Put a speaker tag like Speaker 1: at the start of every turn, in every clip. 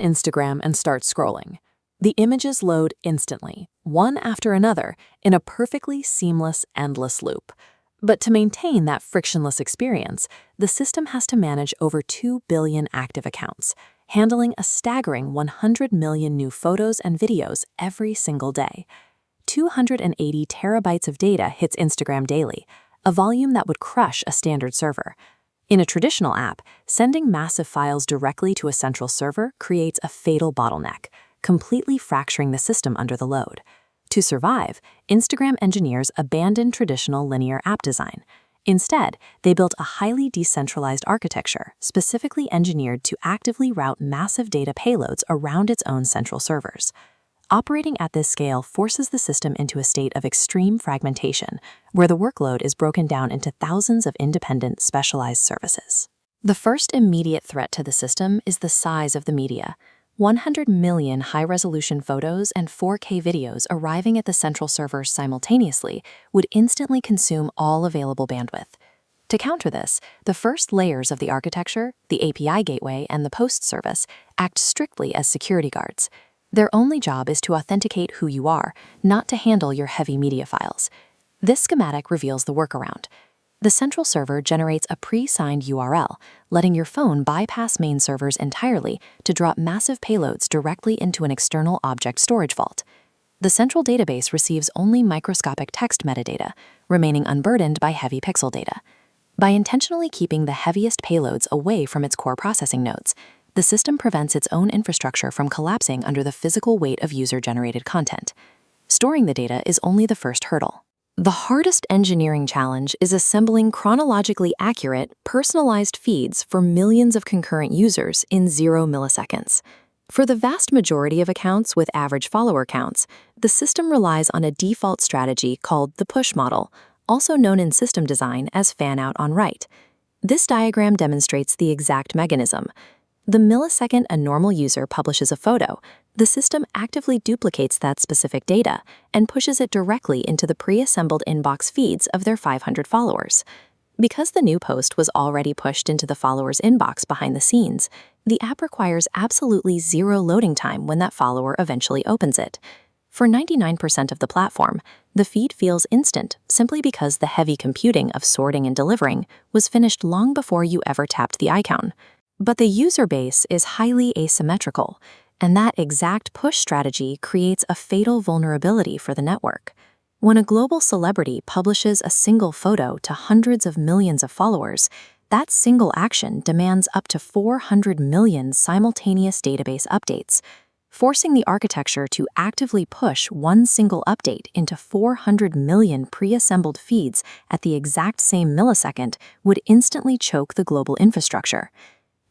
Speaker 1: Instagram and start scrolling. The images load instantly, one after another, in a perfectly seamless, endless loop. But to maintain that frictionless experience, the system has to manage over 2 billion active accounts, handling a staggering 100 million new photos and videos every single day. 280 terabytes of data hits Instagram daily, a volume that would crush a standard server. In a traditional app, sending massive files directly to a central server creates a fatal bottleneck, completely fracturing the system under the load. To survive, Instagram engineers abandoned traditional linear app design. Instead, they built a highly decentralized architecture, specifically engineered to actively route massive data payloads around its own central servers. Operating at this scale forces the system into a state of extreme fragmentation, where the workload is broken down into thousands of independent, specialized services. The first immediate threat to the system is the size of the media. 100 million high-resolution photos and 4K videos arriving at the central servers simultaneously would instantly consume all available bandwidth. To counter this, the first layers of the architecture, the API gateway and the post service, act strictly as security guards. Their only job is to authenticate who you are, not to handle your heavy media files. This schematic reveals the workaround. The central server generates a pre-signed URL, letting your phone bypass main servers entirely to drop massive payloads directly into an external object storage vault. The central database receives only microscopic text metadata, remaining unburdened by heavy pixel data. By intentionally keeping the heaviest payloads away from its core processing nodes, the system prevents its own infrastructure from collapsing under the physical weight of user-generated content. Storing the data is only the first hurdle. The hardest engineering challenge is assembling chronologically accurate, personalized feeds for millions of concurrent users in 0 milliseconds. For the vast majority of accounts with average follower counts, the system relies on a default strategy called the push model, also known in system design as fan-out on write. This diagram demonstrates the exact mechanism. The millisecond a normal user publishes a photo, the system actively duplicates that specific data and pushes it directly into the pre-assembled inbox feeds of their 500 followers. Because the new post was already pushed into the follower's inbox behind the scenes, the app requires absolutely zero loading time when that follower eventually opens it. For 99% of the platform, the feed feels instant simply because the heavy computing of sorting and delivering was finished long before you ever tapped the icon. But the user base is highly asymmetrical, and that exact push strategy creates a fatal vulnerability for the network. When a global celebrity publishes a single photo to hundreds of millions of followers, that single action demands up to 400 million simultaneous database updates. Forcing the architecture to actively push one single update into 400 million pre-assembled feeds at the exact same millisecond would instantly choke the global infrastructure.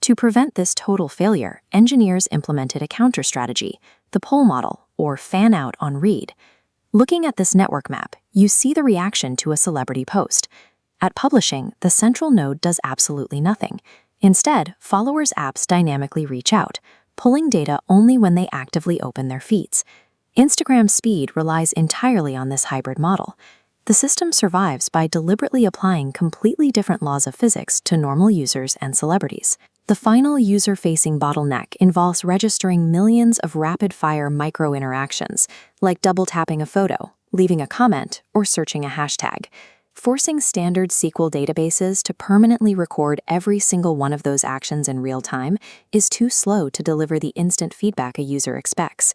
Speaker 1: To prevent this total failure, engineers implemented a counter strategy, the pull model, or fan-out on read. Looking at this network map, you see the reaction to a celebrity post. At publishing, the central node does absolutely nothing. Instead, followers' apps dynamically reach out, pulling data only when they actively open their feeds. Instagram's speed relies entirely on this hybrid model. The system survives by deliberately applying completely different laws of physics to normal users and celebrities. The final user-facing bottleneck involves registering millions of rapid-fire micro-interactions, like double-tapping a photo, leaving a comment, or searching a hashtag. Forcing standard SQL databases to permanently record every single one of those actions in real time is too slow to deliver the instant feedback a user expects.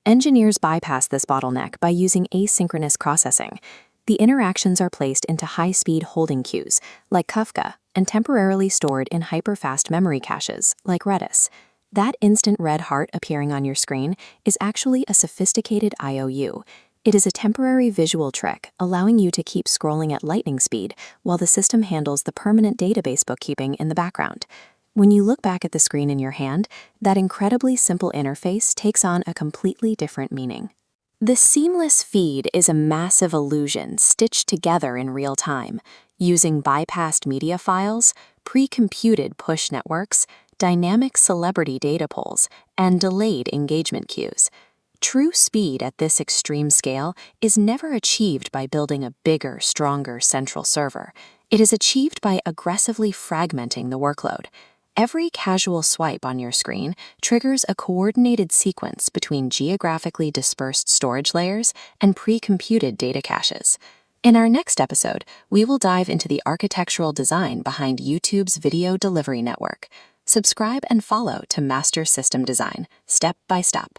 Speaker 1: Engineers bypass this bottleneck by using asynchronous processing. The interactions are placed into high-speed holding queues, like Kafka, and temporarily stored in hyper-fast memory caches, like Redis. That instant red heart appearing on your screen is actually a sophisticated IOU. It is a temporary visual trick, allowing you to keep scrolling at lightning speed while the system handles the permanent database bookkeeping in the background. When you look back at the screen in your hand, that incredibly simple interface takes on a completely different meaning. The seamless feed is a massive illusion stitched together in real time, using bypassed media files, pre-computed push networks, dynamic celebrity data polls, and delayed engagement queues. True speed at this extreme scale is never achieved by building a bigger, stronger central server. It is achieved by aggressively fragmenting the workload. Every casual swipe on your screen triggers a coordinated sequence between geographically dispersed storage layers and pre-computed data caches. In our next episode, we will dive into the architectural design behind YouTube's video delivery network. Subscribe and follow to master system design, step by step.